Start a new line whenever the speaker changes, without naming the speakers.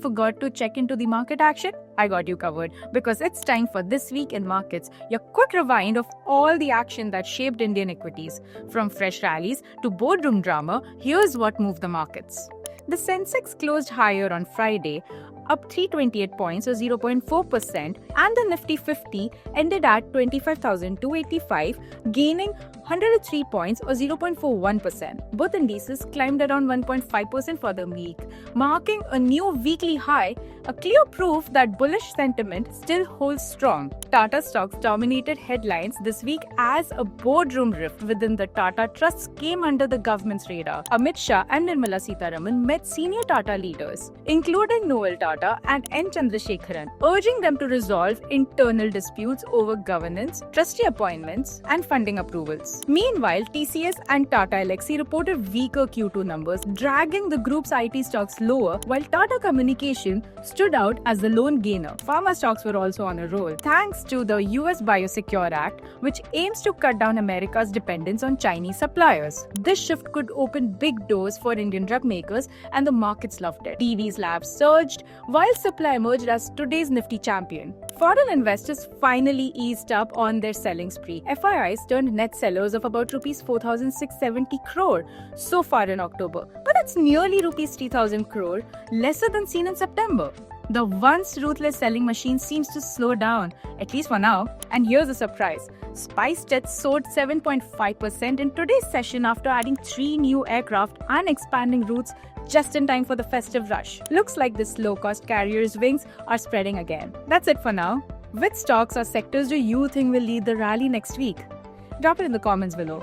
forgot to check into the market action? I got you covered, because it's time for This Week in Markets, your quick rewind of all the action that shaped Indian equities. From fresh rallies to boardroom drama, here's what moved the markets. The Sensex closed higher on Friday, up 328 points or 0.4%, and the Nifty 50 ended at 25,285, gaining 103 points or 0.41%. Both indices climbed around 1.5% for the week, marking a new weekly high, a clear proof that bullish sentiment still holds strong. Tata stocks dominated headlines this week as a boardroom rift within the Tata Trusts came under the government's radar. Amit Shah and Nirmala Sitharaman met senior Tata leaders, including Noel Tata and N. Chandrasekharan, urging them to resolve internal disputes over governance, trustee appointments, and funding approvals. Meanwhile, TCS and Tata Elxsi reported weaker Q2 numbers, dragging the group's IT stocks lower, while Tata Communication stood out as the lone gainer. Pharma stocks were also on a roll, thanks to the US Biosecure Act, which aims to cut down America's dependence on Chinese suppliers. This shift could open big doors for Indian drug makers, and the markets loved it. Divi's Labs surged, while Supply emerged as today's Nifty champion. Foreign investors finally eased up on their selling spree. FIIs turned net sellers of about Rs 4,670 crore so far in October, but that's nearly Rs 3,000 crore, lesser than seen in September. The once ruthless selling machine seems to slow down, at least for now. And here's a surprise. SpiceJet soared 7.5% in today's session after adding 3 new aircraft and expanding routes just in time for the festive rush. Looks like this low-cost carrier's wings are spreading again. That's it for now. Which stocks or sectors do you think will lead the rally next week? Drop it in the comments below.